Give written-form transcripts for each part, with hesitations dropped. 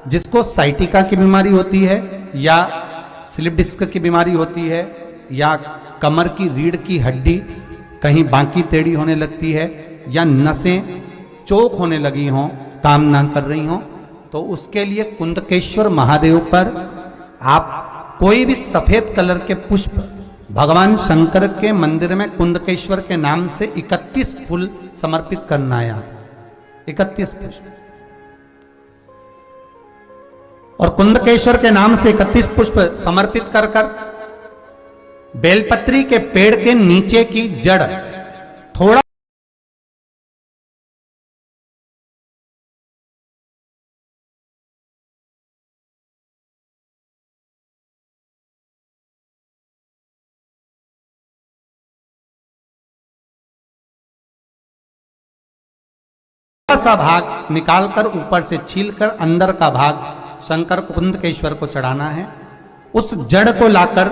जिसको साइटिका की बीमारी होती है या स्लिप डिस्क की बीमारी होती है या कमर की रीढ़ की हड्डी कहीं बांकी टेढ़ी होने लगती है या नसें चोक होने लगी हों, काम ना कर रही हों, तो उसके लिए कुंदकेश्वर महादेव पर आप कोई भी सफेद कलर के पुष्प भगवान शंकर के मंदिर में कुंदकेश्वर के नाम से 31 फूल समर्पित करना है। 31 पुष्प, और कुंदकेश्वर के नाम से 31 पुष्प समर्पित कर बेलपत्री के पेड़ के नीचे की जड़ थोड़ा सा भाग निकालकर ऊपर से छीलकर अंदर का भाग शंकर कुंदकेश्वर को चढ़ाना है। उस जड़ को लाकर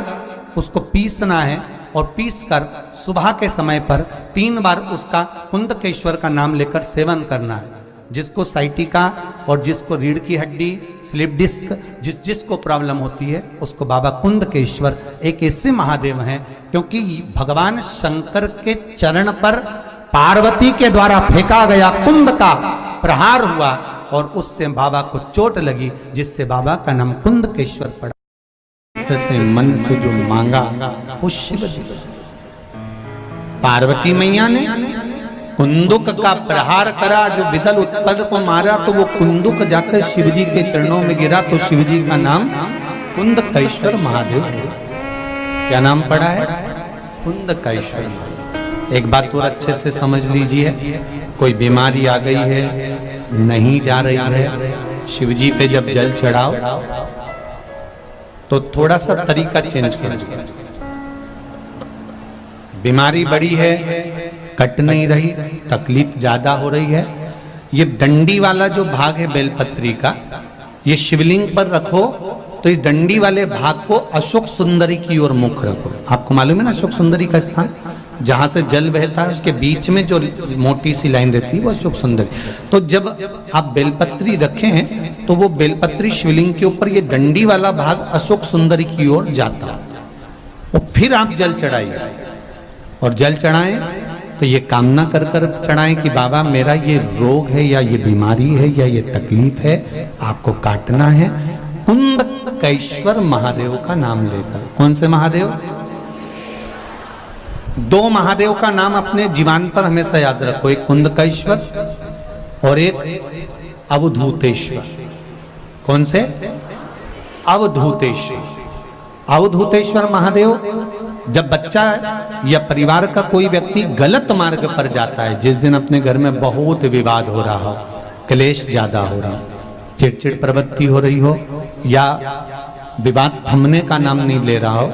उसको पीसना है और पीसकर सुबह के समय पर 3 बार उसका कुंदकेश्वर का नाम लेकर सेवन करना है। जिसको साइटिका और जिसको रीढ़ की हड्डी, स्लिप डिस्क, जिसको प्रॉब्लम होती है उसको बाबा कुंदकेश्वर एक ऐसे महादेव हैं, क्योंकि भगवान शंकर के चरण पर पार्वती के द्वारा फेंका गया कुंद का प्रहार हुआ और उससे बाबा को चोट लगी, जिससे बाबा का नाम कुंदकेश्वर पड़ा। से मन से जो मांगा वो शिव जी। पार्वती मैया ने कुंदुक का प्रहार करा, जो विदल उत्पल को मारा तो वो कुंदुक जाकर शिव जी के चरणों में गिरा, तो शिव जी का नाम कुंदकेश्वर महादेव। क्या नाम पड़ा है? कुंदकेश्वर। एक बात और अच्छे से समझ लीजिए, कोई बीमारी आ गई है, नहीं जा रही है, शिव जी पे जब जल चढ़ाओ तो थोड़ा सा तरीका चेंज करो। बीमारी बड़ी है, कट नहीं रही, तकलीफ ज्यादा हो रही है, ये डंडी वाला जो भाग है बेलपत्री का, ये शिवलिंग पर रखो तो इस डंडी वाले भाग को अशोक सुंदरी की ओर मुख रखो। आपको मालूम है ना अशोक सुंदरी का स्थान, जहां से जल बहता है उसके बीच में जो मोटी सी लाइन रहती है वो अशोक सुंदरी। तो जब आप बेलपत्री रखे हैं तो वो बेलपत्री शिवलिंग के ऊपर ये डंडी वाला भाग अशोक सुंदरी की ओर जाता, और फिर आप जल चढ़ाइए और जल चढ़ाएं तो ये कामना कर चढ़ाएं कि बाबा मेरा ये रोग है या ये बीमारी है या ये तकलीफ है, आपको काटना है। कुंदकेश्वर महादेव का नाम लेकर। कौन से महादेव? 2 महादेव का नाम अपने जीवन पर हमेशा याद रखो, एक कुंदकेश्वर और एक अवधूतेश्वर। कौन से? अवधूतेश्वर। अवधूतेश्वर महादेव, जब बच्चा या परिवार का कोई व्यक्ति गलत मार्ग पर जाता है, जिस दिन अपने घर में बहुत विवाद हो रहा हो, क्लेश ज्यादा हो रहा हो, चिड़चिड़ प्रवृत्ति हो रही हो या विवाद थमने का नाम नहीं ले रहा हो,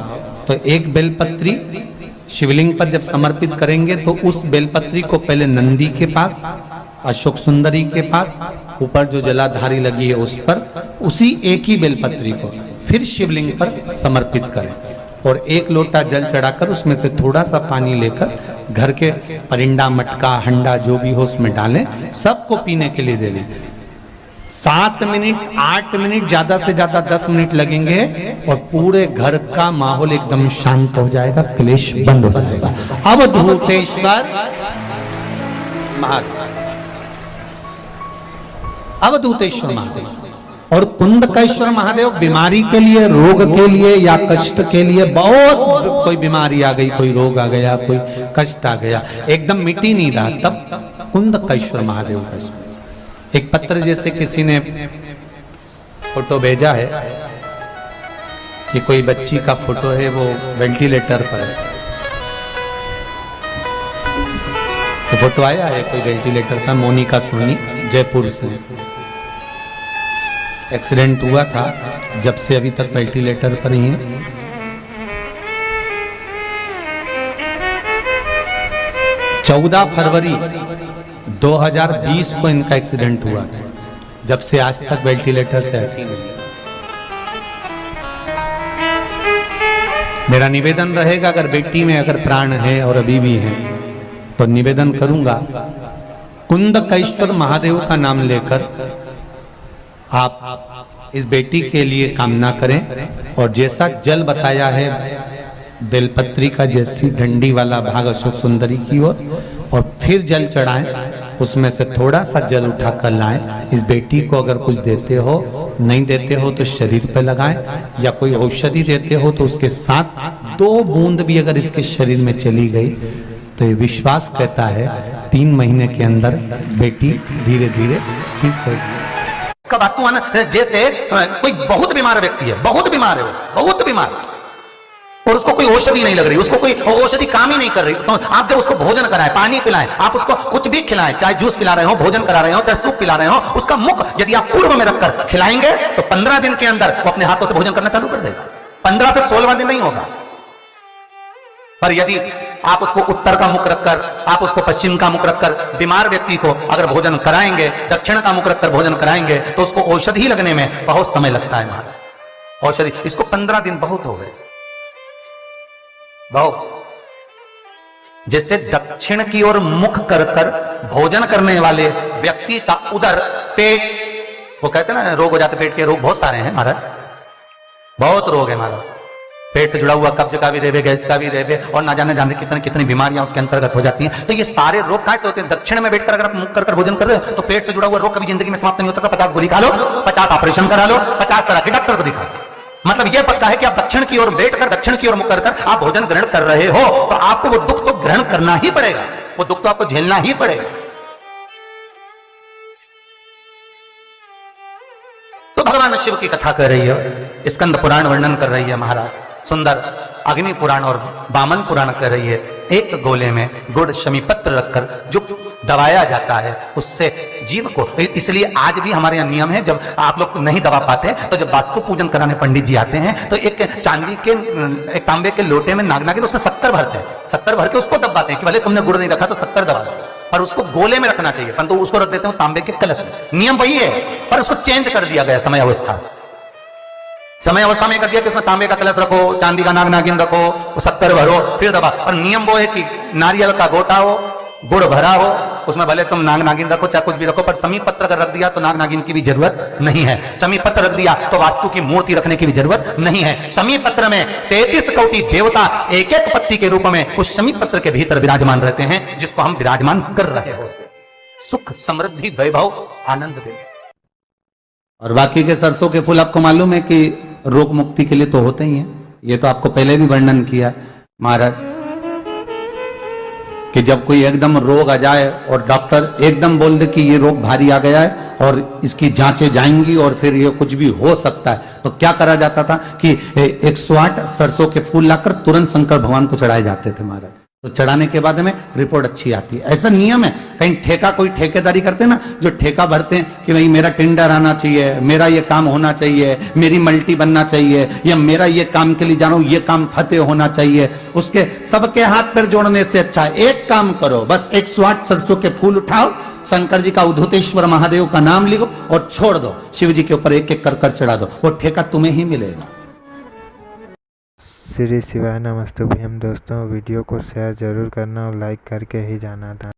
तो एक बेलपत्री शिवलिंग पर जब समर्पित करेंगे तो उस बेलपत्री को पहले नंदी के पास, अशोक सुंदरी के पास, ऊपर जो जलाधारी लगी है उस पर, उसी एक ही बेलपत्री को फिर शिवलिंग पर समर्पित करें और 1 लोटा जल चढ़ाकर उसमें से थोड़ा सा पानी लेकर घर के परिंदा, मटका, हंडा जो भी हो उसमें डालें, सबको पीने के लिए दे दें। 7 मिनट, 8 मिनट, ज्यादा से ज्यादा 10 मिनट लगेंगे और पूरे घर का माहौल एकदम शांत हो जाएगा, क्लेश बंद हो जाएगा। अवधूतेश्वर महादेव, अवधूतेश्वर महादेव और कुंदकेश्वर महादेव बीमारी के लिए, रोग के लिए या कष्ट के लिए, बहुत कोई बीमारी आ गई, कोई रोग आ गया, कोई कष्ट आ गया, एकदम मिटी नहीं रहा, तब कुंदकेश्वर महादेव का। एक पत्र जैसे किसी ने फोटो भेजा है कि कोई बच्ची का फोटो है, वो वेंटिलेटर पर है, तो फोटो आया है कोई वेंटिलेटर का, मोनिका सोनी, जयपुर से। एक्सीडेंट हुआ था, जब से अभी तक वेंटिलेटर पर ही है। चौदह फरवरी 2020 को इनका एक्सीडेंट हुआ था, जब से आज तक वेंटिलेटर से हटी नहीं। मेरा निवेदन रहेगा, अगर बेटी में अगर प्राण है और अभी भी है तो निवेदन करूंगा, कुंदकेश्वर महादेव का नाम लेकर आप इस बेटी के लिए कामना करें और जैसा जल बताया है बेलपत्री का जैसी डंडी वाला भाग अशोक सुंदरी की ओर और फिर जल चढ़ाएं, उसमें से थोड़ा सा जल उठा कर लाएं। इस बेटी को अगर कुछ देते हो, नहीं देते हो तो शरीर पे लगाएं, या कोई औषधि देते हो तो उसके साथ 2 बूंद भी अगर इसके शरीर में चली गई तो ये विश्वास कहता है 3 महीने के अंदर बेटी धीरे धीरे ठीक होगी। उसका वास्तुमान जैसे कोई बहुत बीमार व्यक्ति है, बहुत बीमार है वो, बहुत बीमार, और उसको कोई औषधि नहीं लग रही, उसको कोई औषधि काम ही नहीं कर रही, तो आप जब उसको भोजन कराएं, पानी पिलाएं, आप उसको कुछ भी खिलाएं, चाहे जूस पिला रहे हो, भोजन करा रहे हो, चाहे सूप पिला रहे हो, उसका मुख यदि आप पूर्व में रखकर खिलाएंगे तो 15 दिन के अंदर वो अपने हाथों से भोजन करना चालू कर देगा। 15 से 16वां दिन नहीं होगा। पर यदि आप उसको उत्तर का मुख रखकर, आप उसको पश्चिम का मुख रखकर बीमार व्यक्ति को अगर भोजन कराएंगे, दक्षिण का मुख रखकर भोजन कराएंगे तो उसको औषधि लगने में बहुत समय लगता है महाराज। औषधि इसको 15 दिन बहुत हो गए, बहुत। जिससे दक्षिण की ओर मुख कर कर भोजन करने वाले व्यक्ति का उदर, पेट, वो कहते हैं ना रोग हो जाते, पेट के रोग बहुत सारे हैं महाराज, बहुत रोग है महाराज। पेट से जुड़ा हुआ कब्ज का भी देवे, गैस का भी देवे, और ना जाने जाने कितनी कितनी बीमारियां उसके अंतर्गत हो जाती हैं। तो ये सारे रोग कैसे होते हैं? दक्षिण में बैठकर अगर आप मुख कर भोजन कर रहे हो तो पेट से जुड़ा हुआ रोग कभी जिंदगी में समाप्त नहीं हो सकता। 50 गोली खा लो, 50 ऑपरेशन करा लो, 50 तरह के डॉक्टर को दिखा लो। मतलब यह पक्का है कि आप दक्षिण की ओर बैठकर, दक्षिण की ओर मुख कर आप भोजन ग्रहण कर रहे हो तो आपको वो दुख तो ग्रहण करना ही पड़ेगा, वो दुख तो आपको झेलना ही पड़ेगा। तो भगवान शिव की कथा कर रही है, स्कंद पुराण वर्णन कर रही है महाराज, सुंदर अग्नि पुराण और वामन पुराण कर रही है। एक गोले में गुड़ शमी पत्र रखकर जो दबाया जाता है उससे जीव को, इसलिए आज भी हमारे यहाँ नियम है, जब आप लोग नहीं दबा पाते तो जब वास्तु पूजन कराने पंडित जी आते हैं तो एक चांदी के, एक तांबे के लोटे में नाग उसमें शक्कर भरते हैं, शक्कर भर के उसको दबाते हैं कि भले तुमने गुड़ नहीं रखा तो शक्कर दबा दो, पर उसको गोले में रखना चाहिए, परंतु उसको रख देते हैं तांबे के कलश में। नियम वही है पर उसको चेंज कर दिया गया समय अवस्था में कर दिया कि उसमें तांबे का कलश रखो, चांदी का नागिन रखो, शक्कर भरो, फिर दबा। और नियम वो है कि नारियल का गोटा हो, गुड़ भरा हो, उसमें भले तुम नागिन रखो चाहे कुछ भी रखो, पर समी पत्र अगर रख दिया तो नागिन की भी जरूरत नहीं है। समी पत्र रख दिया तो वास्तु की मूर्ति रखने की भी जरूरत नहीं है। समी पत्र में 33 कोटि देवता एक एक पत्ती के रूप में उस समी पत्र के भीतर विराजमान रहते हैं, जिसको हम विराजमान कर रहे हो। सुख, समृद्धि, वैभव, आनंद दे। और बाकी के सरसों के फूल आपको मालूम है कि रोग मुक्ति के लिए तो होते ही हैं। ये तो आपको पहले भी वर्णन किया महाराज कि जब कोई एकदम रोग आ जाए और डॉक्टर एकदम बोल दे कि ये रोग भारी आ गया है और इसकी जांचें जाएंगी और फिर ये कुछ भी हो सकता है, तो क्या करा जाता था कि 108 सरसों के फूल लाकर तुरंत शंकर भगवान को चढ़ाए जाते थे महाराज। तो चढ़ाने के बाद में रिपोर्ट अच्छी आती है। ऐसा नियम है। कहीं ठेका, कोई ठेकेदारी करते हैं ना, जो ठेका भरते हैं कि भाई मेरा टेंडर आना चाहिए, मेरा ये काम होना चाहिए, मेरी मल्टी बनना चाहिए, या मेरा ये काम के लिए जा रहा हूं, ये काम फतेह होना चाहिए, उसके सबके हाथ पर जोड़ने से अच्छा है एक काम करो, बस 108 सरसों के फूल उठाओ, शंकर जी का अवधूतेश्वर महादेव का नाम लिखो और छोड़ दो, शिव जी के ऊपर एक एक कर चढ़ा दो, वो ठेका तुम्हें ही मिलेगा। श्री शिवाय नमस्तुभ्यम। दोस्तों वीडियो को शेयर जरूर करना और लाइक करके ही जाना था।